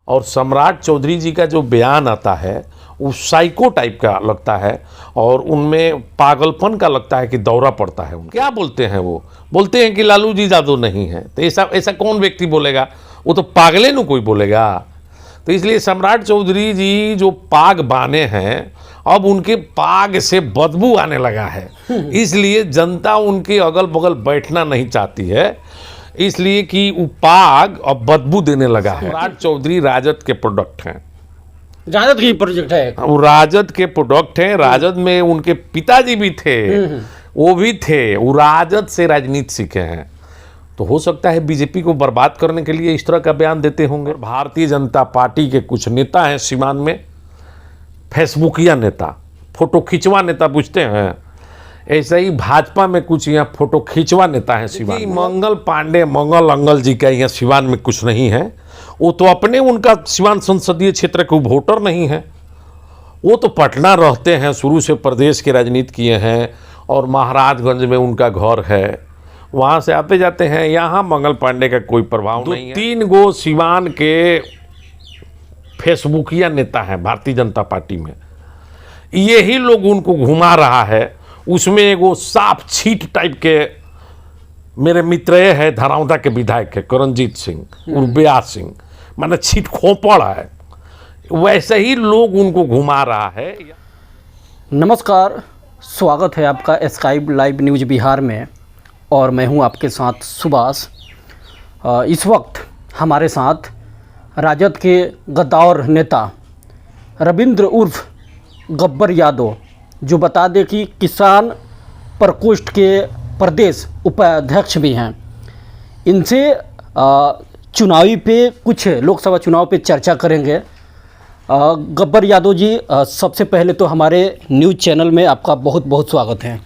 और सम्राट चौधरी जी का जो बयान आता है वो साइको टाइप का लगता है और उनमें पागलपन का लगता है कि दौरा पड़ता है। क्या बोलते हैं वो? बोलते हैं कि लालू जी जादू नहीं है। तो ऐसा कौन व्यक्ति बोलेगा? वो तो पागले न कोई बोलेगा। तो इसलिए सम्राट चौधरी जी जो पाग बाने हैं, अब उनके पाग से बदबू आने लगा है, इसलिए जनता उनके अगल बगल बैठना नहीं चाहती है, इसलिए कि वो पाग अब बदबू देने लगा है। सम्राट चौधरी राजद के प्रोडक्ट हैं, राजद की प्रोजेक्ट है, वो राजद के प्रोडक्ट हैं। राजद में उनके पिताजी भी थे, वो भी थे, वो राजद से राजनीति सीखे हैं। तो हो सकता है बीजेपी को बर्बाद करने के लिए इस तरह का बयान देते होंगे। भारतीय जनता पार्टी के कुछ नेता हैं सीवान में, फेसबुकिया नेता, फोटो खिंचवा नेता पूछते हैं, ऐसे ही भाजपा में कुछ यहाँ फोटो खिंचवा नेता हैं सीवान में। मंगल पांडे, मंगल अंगल जी का यहाँ सीवान में कुछ नहीं है। वो तो अपने उनका सीवान संसदीय क्षेत्र के वोटर नहीं है, वो तो पटना रहते हैं, शुरू से प्रदेश की राजनीति किए हैं और महाराजगंज में उनका घर है, वहाँ से आते जाते हैं। यहाँ मंगल पांडे का कोई प्रभाव नहीं है। 3 गो सीवान के फेसबुकिया नेता हैं भारतीय जनता पार्टी में, यही लोग उनको घुमा रहा है। उसमें एगो साफ छीट टाइप के मेरे मित्र है, धरौदा के विधायक है करणजीत सिंह और ब्यास सिंह, माने छीट खोपड़ है, वैसे ही लोग उनको घुमा रहा है। नमस्कार, स्वागत है आपका स्काई लाइव न्यूज़ बिहार में और मैं हूं आपके साथ सुभाष। इस वक्त हमारे साथ राजद के गद्दार नेता रविंद्र उर्फ गब्बर यादव, जो बता दें कि किसान प्रकोष्ठ के प्रदेश उपाध्यक्ष भी हैं, इनसे चुनावी पे कुछ लोकसभा चुनाव पे चर्चा करेंगे। गब्बर यादव जी, सबसे पहले तो हमारे न्यूज़ चैनल में आपका बहुत बहुत स्वागत है।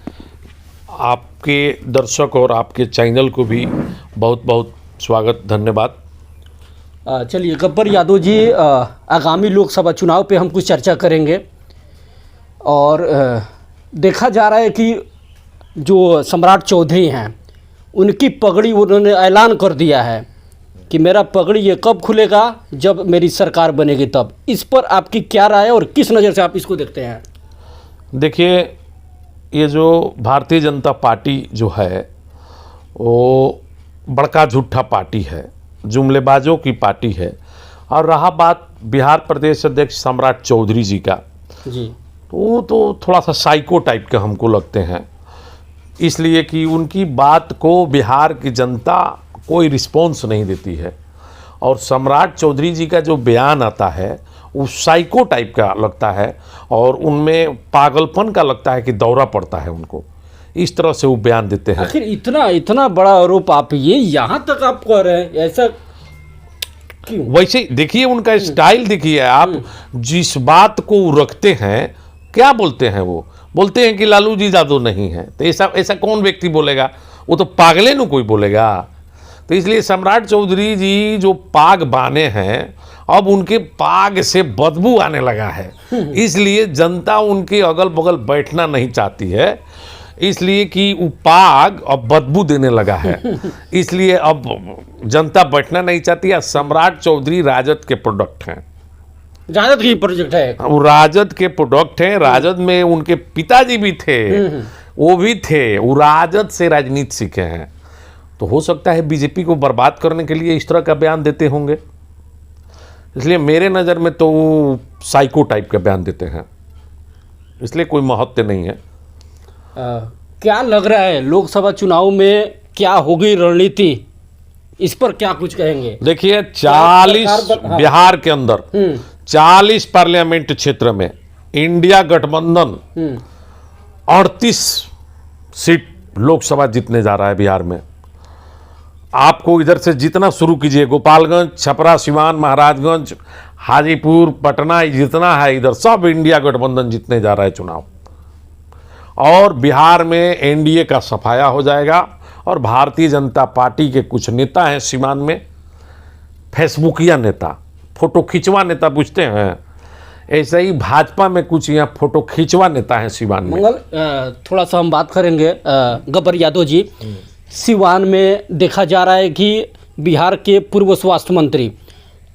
आपके दर्शक और आपके चैनल को भी बहुत बहुत स्वागत, धन्यवाद। चलिए गब्बर यादव जी, आगामी लोकसभा चुनाव पे हम कुछ चर्चा करेंगे और देखा जा रहा है कि जो सम्राट चौधरी हैं, उनकी पगड़ी उन्होंने ऐलान कर दिया है कि मेरा पगड़ी ये कब खुलेगा, जब मेरी सरकार बनेगी तब। इस पर आपकी क्या राय है और किस नज़र से आप इसको देखते हैं? देखिए, ये जो भारतीय जनता पार्टी जो है वो बड़का झूठा पार्टी है, जुमलेबाजों की पार्टी है। और रहा बात बिहार प्रदेश अध्यक्ष सम्राट चौधरी जी का, जी, वो तो थोड़ा सा साइको टाइप के हमको लगते हैं, इसलिए कि उनकी बात को बिहार की जनता कोई रिस्पॉन्स नहीं देती है। और सम्राट चौधरी जी का जो बयान आता है वो साइको टाइप का लगता है और उनमें पागलपन का लगता है कि दौरा पड़ता है उनको, इस तरह से वो बयान देते हैं। आखिर इतना बड़ा आरोप आप ये यहाँ तक आप कर रहे हैं, ऐसा क्यों? वैसे देखिए उनका स्टाइल देखिए आप, जिस बात को वो रखते हैं, क्या बोलते हैं वो? बोलते हैं कि लालू जी जादू नहीं है। तो ऐसा कौन व्यक्ति बोलेगा? वो तो पागले न कोई बोलेगा। तो इसलिए सम्राट चौधरी जी जो पाग बाने हैं, अब उनके पाग से बदबू आने लगा है, इसलिए जनता उनके अगल बगल बैठना नहीं चाहती है, इसलिए कि वो पाग अब बदबू देने लगा है, इसलिए अब जनता बैठना नहीं चाहती है। सम्राट चौधरी राजद के प्रोडक्ट हैं, राजद की प्रोजेक्ट है, वो राजद के प्रोडक्ट हैं। राजद में उनके पिताजी भी थे, वो भी थे, वो राजद से राजनीति सीखे हैं। तो हो सकता है बीजेपी को बर्बाद करने के लिए इस तरह का बयान देते होंगे, इसलिए मेरे नज़र में तो वो साइको टाइप का बयान देते हैं, इसलिए कोई महत्व नहीं है। क्या लग रहा है लोकसभा चुनाव में क्या होगी रणनीति, इस पर क्या कुछ कहेंगे? देखिए 40 बिहार के अंदर 40 पार्लियामेंट क्षेत्र में इंडिया गठबंधन 38 सीट लोकसभा जीतने जा रहा है बिहार में। आपको इधर से जितना शुरू कीजिए, गोपालगंज, छपरा, सिवान, महाराजगंज, हाजीपुर, पटना, जितना है इधर सब इंडिया गठबंधन जीतने जा रहा है चुनाव। और बिहार में एनडीए का सफाया हो जाएगा और भारतीय जनता पार्टी के कुछ नेता हैं सीवान में, फेसबुकिया नेता, फोटो खिंचवा नेता पूछते हैं, ऐसे ही भाजपा में कुछ यहाँ फोटो खिंचवा नेता हैं सीवान में। मंगल, थोड़ा सा हम बात करेंगे गब्बर यादव जी। सीवान में देखा जा रहा है कि बिहार के पूर्व स्वास्थ्य मंत्री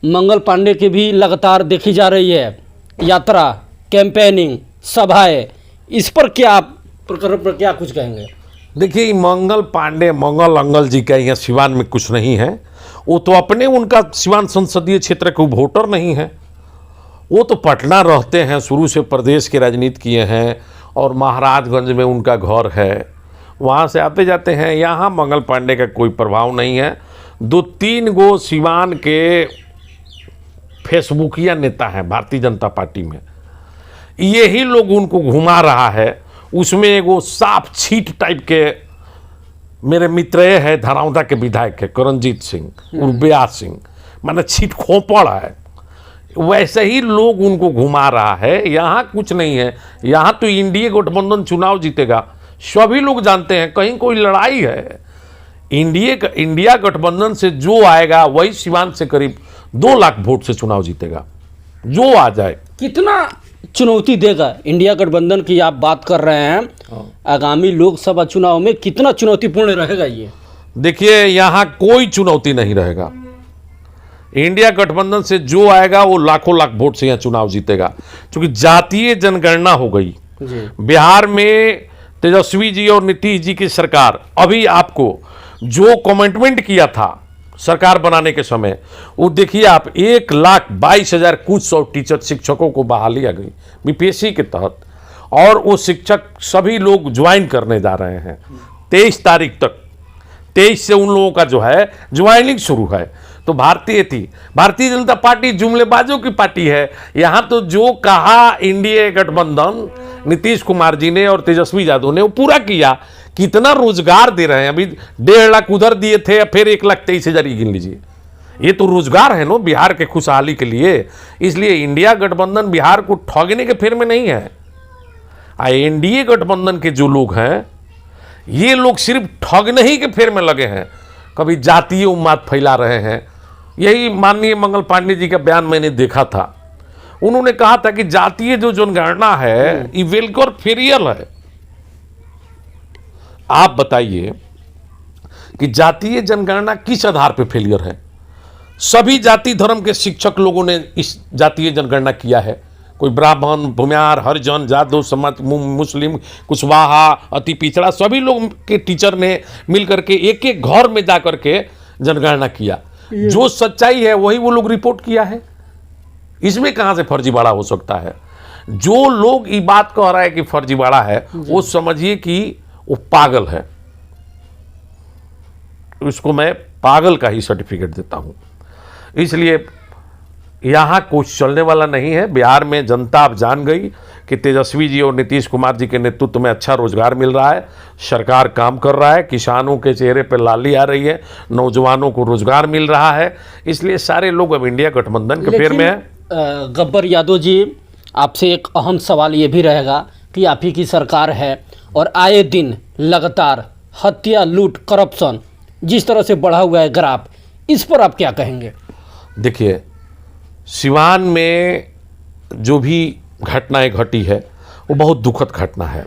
मंगल पांडे की भी लगातार देखी जा रही है यात्रा, कैंपेनिंग, सभाएं, इस पर क्या आप प्रकरण पर क्या कुछ कहेंगे? देखिए, मंगल पांडे, मंगल अंगल जी का यहाँ सिवान में कुछ नहीं है। वो तो अपने, उनका सिवान संसदीय क्षेत्र के वोटर नहीं है। वो तो पटना रहते हैं, शुरू से प्रदेश के राजनीति किए हैं और महाराजगंज में उनका घर है, वहाँ से आते जाते हैं। यहाँ मंगल पांडे का कोई प्रभाव नहीं है। 2-3 गो सिवान के फेसबुकिया नेता हैं भारतीय जनता पार्टी में, यही लोग उनको घुमा रहा है। उसमें एगो साफ छीट टाइप के मेरे मित्र है, धरौदा के विधायक है करणजीत सिंह और ब्यास सिंह, माने छीट खोपड़ है, वैसे ही लोग उनको घुमा रहा है। यहाँ कुछ नहीं है। यहाँ तो इंडिया गठबंधन चुनाव जीतेगा, सभी लोग जानते हैं। कहीं कोई लड़ाई है? इंडिया गठबंधन से जो आएगा वही सिवान से करीब 2 लाख वोट से चुनाव जीतेगा, जो आ जाए। कितना चुनौती देगा इंडिया गठबंधन की आप बात कर रहे हैं, आगामी लोकसभा चुनाव में कितना चुनौतीपूर्ण रहेगा ये? देखिए, यहाँ कोई चुनौती नहीं रहेगा। इंडिया गठबंधन से जो आएगा वो लाखों लाख वोट से यहाँ चुनाव जीतेगा, क्योंकि जातीय जनगणना हो गई बिहार में। तेजस्वी जी और नीतीश जी की सरकार, अभी आपको जो कमिटमेंट किया था सरकार बनाने के समय, वो देखिए आप, 1,22,000 कुछ 100 टीचर शिक्षकों को बहाली आ गई बीपीएससी के तहत, और वो शिक्षक सभी लोग ज्वाइन करने जा रहे हैं 23 तारीख तक। 23 से उन लोगों का जो है ज्वाइनिंग शुरू है। तो भारतीय जनता पार्टी जुमलेबाजों की पार्टी है। यहाँ तो जो कहा इंडिया गठबंधन नीतीश कुमार जी ने और तेजस्वी यादव ने, वो पूरा किया। कितना रोजगार दे रहे हैं, अभी 1.5 लाख उधर दिए थे, फिर 1,23,000 गिन लीजिए। ये तो रोजगार है ना बिहार के खुशहाली के लिए। इसलिए इंडिया गठबंधन बिहार को ठगने के फेर में नहीं है। एनडीए गठबंधन के जो लोग हैं, ये लोग सिर्फ ठगने ही के फेर में लगे हैं, कभी जातीय उन्माद फैला रहे हैं। यही माननीय मंगल पांडे जी का बयान मैंने देखा था। उन्होंने कहा था कि जातीय जो जनगणना है ये वेलकर फेरियल है। आप बताइए कि जातीय जनगणना किस आधार पर फेलियर है? सभी जाति धर्म के शिक्षक लोगों ने इस जातीय जनगणना किया है। कोई ब्राह्मण, भूमियार, हरिजन, जादव समाज, मुस्लिम, कुशवाहा, अति पिछड़ा, सभी लोग के टीचर ने मिलकर के एक एक घर में जाकर के जनगणना किया। जो सच्चाई है वही वो लोग रिपोर्ट किया है। इसमें कहां से फर्जीवाड़ा हो सकता है? जो लोग ये बात कह रहा है कि फर्जीवाड़ा है, वो समझिए कि वो पागल है। उसको मैं पागल का ही सर्टिफिकेट देता हूं। इसलिए यहाँ कुछ चलने वाला नहीं है। बिहार में जनता अब जान गई कि तेजस्वी जी और नीतीश कुमार जी के नेतृत्व में अच्छा रोजगार मिल रहा है, सरकार काम कर रहा है, किसानों के चेहरे पर लाली आ रही है, नौजवानों को रोजगार मिल रहा है। इसलिए सारे लोग अब इंडिया गठबंधन के फेर में हैं। गब्बर यादव जी, आपसे एक अहम सवाल ये भी रहेगा कि आप ही की सरकार है और आए दिन लगातार हत्या, लूट, करप्शन जिस तरह से बढ़ा हुआ है ग्राफ, इस पर आप क्या कहेंगे? देखिए, सिवान में जो भी घटनाएं घटी है वो बहुत दुखद घटना है।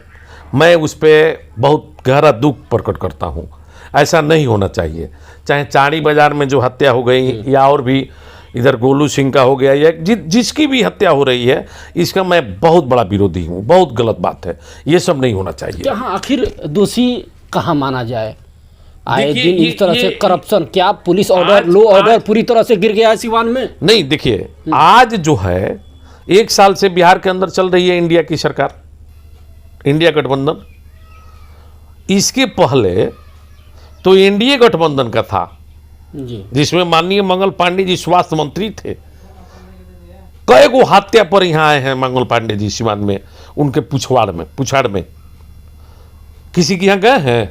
मैं उस पर बहुत गहरा दुख प्रकट करता हूँ। ऐसा नहीं होना चाहिए। चाहे चाणी बाजार में जो हत्या हो गई या और भी इधर गोलू सिंह का हो गया या जिसकी भी हत्या हो रही है, इसका मैं बहुत बड़ा विरोधी हूँ। बहुत गलत बात है, ये सब नहीं होना चाहिए। क्या आखिर दोषी कहाँ माना जाए? आए दिन इस तरह से करप्शन, क्या पुलिस ऑर्डर, लो ऑर्डर पूरी तरह से गिर गया है सिवान में? नहीं, देखिए, आज जो है 1 साल से बिहार के अंदर चल रही है इंडिया की सरकार, इंडिया गठबंधन। इसके पहले तो एनडीए गठबंधन का था जी, जिसमें माननीय मंगल पांडे जी स्वास्थ्य मंत्री थे। कई गो हत्या पर यहाँ आए हैं मंगल पांडे जी सिवान में, उनके पुछाड़ में किसी के यहाँ गए हैं?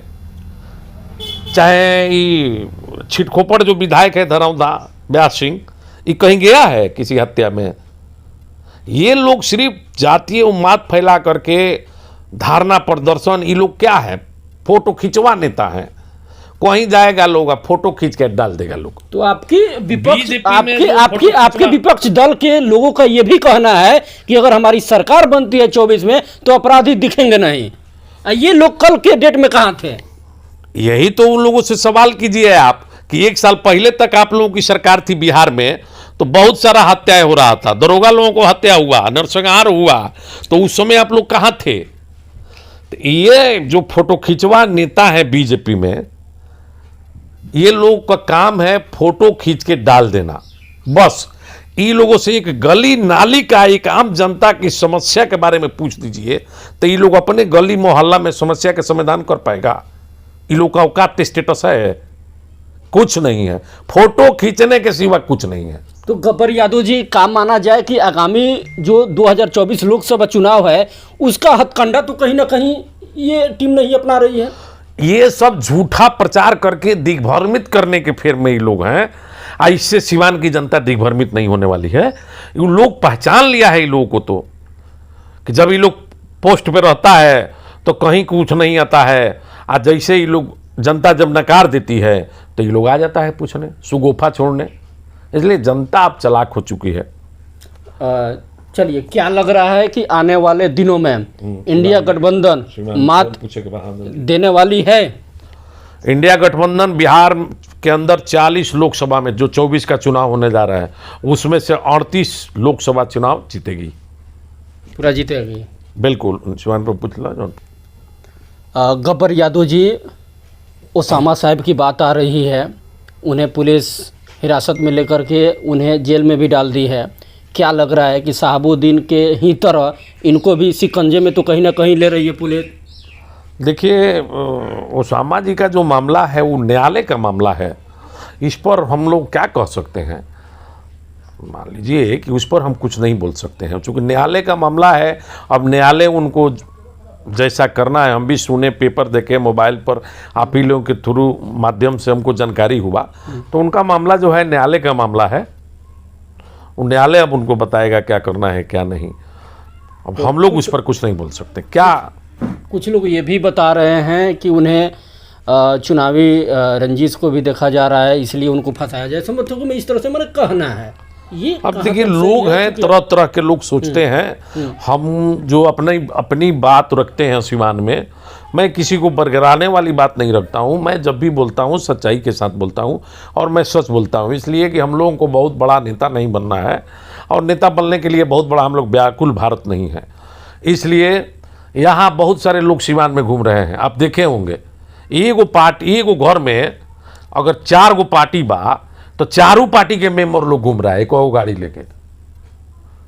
चाहे ये छिटखोपड़ जो विधायक है धरौदा ब्यास सिंह, ये कहीं गया है किसी हत्या में? ये लोग सिर्फ जातीय उन्माद फैला करके धारणा प्रदर्शन, ये लोग क्या है? फोटो खिंचवा नेता है। कहीं जाएगा लोग फोटो खींच के डाल देगा लोग। तो आपके विपक्ष दल के लोगों का ये भी कहना है कि अगर हमारी सरकार बनती है 24 में तो अपराधी दिखेंगे नहीं। ये लोग कल के डेट में कहाँ थे? यही तो उन लोगों से सवाल कीजिए आप कि 1 साल पहले तक आप लोगों की सरकार थी बिहार में, तो बहुत सारा हत्याएं हो रहा था, दरोगा लोगों को हत्या हुआ, नरसंहार हुआ, तो उस समय आप लोग कहाँ थे? तो ये जो फोटो खिंचवा नेता है बीजेपी में, ये लोग का काम है फोटो खींच के डाल देना। बस ये लोगों से एक गली नाली का, एक आम जनता की समस्या के बारे में पूछ दीजिए तो ये लोग अपने गली मोहल्ला में समस्या के समाधान कर पाएगा? ये लोग का औकात स्टेटस है? कुछ नहीं है, फोटो खींचने के सिवा कुछ नहीं है। तो गब्बर यादव जी, काम माना जाए कि आगामी जो 2024 लोकसभा चुनाव है उसका हथकंडा तो कहीं ना कहीं ये टीम नहीं अपना रही है। ये सब झूठा प्रचार करके दिग्भ्रमित करने के फेर में ये लोग हैं। इससे सिवान की जनता दिग्भ्रमित नहीं होने वाली है। ये लोग पहचान लिया है ये लोगों को, तो कि जब ये लोग पोस्ट पे रहता है तो कहीं कुछ नहीं आता है, आज जैसे ये लोग जनता जब नकार देती है तो ये लोग आ जाता है पूछने, सुगोफा छोड़ने। इसलिए जनता अब चालाक हो चुकी है। चलिए, क्या लग रहा है कि आने वाले दिनों में इंडिया गठबंधन मात देने वाली है? इंडिया गठबंधन बिहार के अंदर 40 लोकसभा में जो 24 का चुनाव होने जा रहा है उसमें से 38 लोकसभा चुनाव जीतेगी, पूरा जीतेगी। बिल्कुल। शिवान पर पूछ लो। गब्बर यादव जी, ओसामा साहब की बात आ रही है, उन्हें पुलिस हिरासत में लेकर के उन्हें जेल में भी डाल दी है। क्या लग रहा है कि शहाबुद्दीन के ही तरह इनको भी शिकंजे में तो कहीं ना कहीं ले रही है पुलिस? देखिए, ओसामा जी का जो मामला है वो न्यायालय का मामला है। इस पर हम लोग क्या कह सकते हैं? मान लीजिए कि उस पर हम कुछ नहीं बोल सकते हैं, क्योंकि न्यायालय का मामला है। अब न्यायालय उनको जैसा करना है, हम भी सुने, पेपर देखे, मोबाइल पर अपीलों के थ्रू माध्यम से हमको जानकारी हुआ, तो उनका मामला जो है न्यायालय का मामला है। न्यायालय अब उनको बताएगा क्या करना है क्या नहीं। अब हम लोग उस पर कुछ नहीं बोल सकते। क्या कुछ लोग ये भी बता रहे हैं कि उन्हें चुनावी रंजिश को भी देखा जा रहा है, इसलिए उनको फंसाया जाए। समर्थकों में इस तरह से मेरा कहना है। ये अब देखिए, लोग हैं, तरह तरह के लोग सोचते हैं। हम जो अपनी बात रखते हैं सिवान में, मैं किसी को बरगराने वाली बात नहीं रखता हूं। मैं जब भी बोलता हूं सच्चाई के साथ बोलता हूं और मैं सच बोलता हूं, इसलिए कि हम लोगों को बहुत बड़ा नेता नहीं बनना है और नेता बनने के लिए बहुत बड़ा हम लोग व्याकुल भारत नहीं है। इसलिए यहाँ बहुत सारे लोग सिवान में घूम रहे हैं, आप देखे होंगे। एगो घर में अगर 4 गो पार्टी बा तो चारों पार्टी के मेंबर लोग घूम रहा है एक गाड़ी लेके।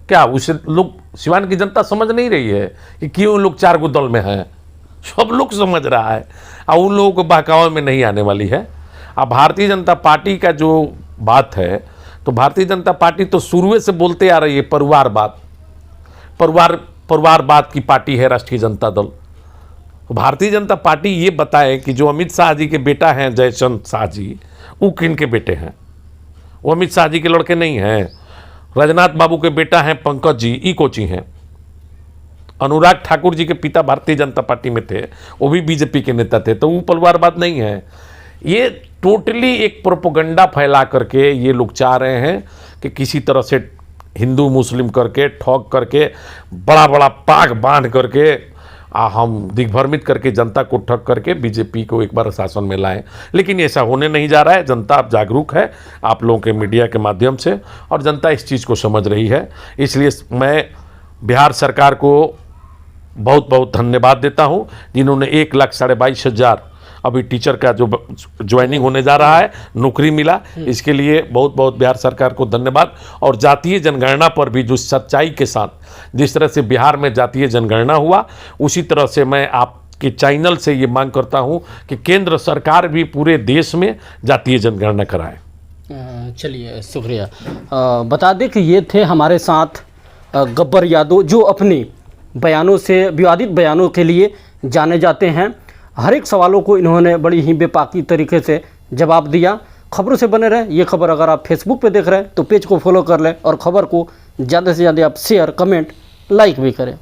क्या उसे लोग, सिवान की जनता समझ नहीं रही है कि क्यों लोग 4 गो दल में हैं? सब लोग समझ रहा है और उन लोगों को बहकावे में नहीं आने वाली है। अब भारतीय जनता पार्टी का जो बात है, तो भारतीय जनता पार्टी तो शुरू से बोलते आ रही है परिवारवाद की पार्टी है राष्ट्रीय जनता दल। भारतीय जनता पार्टी ये बताए कि जो अमित शाह जी के बेटा हैं जयचंद शाह जी, वो किन के बेटे हैं? वो अमित शाह जी के लड़के नहीं हैं। राजनाथ बाबू के बेटा हैं पंकज जी, ई कोची हैं। अनुराग ठाकुर जी के पिता भारतीय जनता पार्टी में थे, वो भी बीजेपी के नेता थे, तो वो परिवारवाद नहीं है। ये टोटली एक प्रोपेगेंडा फैला करके ये लोग चाह रहे हैं कि किसी तरह से हिंदू मुस्लिम करके, ठग करके, बड़ा बड़ा पाग बांध करके हम दिग्भ्रमित करके जनता को ठग करके बीजेपी को एक बार शासन में लाएं। लेकिन ऐसा होने नहीं जा रहा है। जनता अब जागरूक है आप लोगों के मीडिया के माध्यम से, और जनता इस चीज़ को समझ रही है। इसलिए मैं बिहार सरकार को बहुत बहुत धन्यवाद देता हूं, जिन्होंने 1,22,500 अभी टीचर का जो ज्वाइनिंग होने जा रहा है, नौकरी मिला, इसके लिए बहुत बहुत बिहार सरकार को धन्यवाद। और जातीय जनगणना पर भी जो सच्चाई के साथ जिस तरह से बिहार में जातीय जनगणना हुआ, उसी तरह से मैं आपके चैनल से ये मांग करता हूं कि केंद्र सरकार भी पूरे देश में जातीय जनगणना कराए। चलिए, शुक्रिया। बता दें कि ये थे हमारे साथ गब्बर यादव, जो अपनी बयानों से, विवादित बयानों के लिए जाने जाते हैं। हर एक सवालों को इन्होंने बड़ी ही बेपाकी तरीके से जवाब दिया। खबरों से बने रहें। ये खबर अगर आप फेसबुक पे देख रहे हैं तो पेज को फॉलो कर लें और खबर को ज़्यादा से ज़्यादा आप शेयर, कमेंट, लाइक भी करें।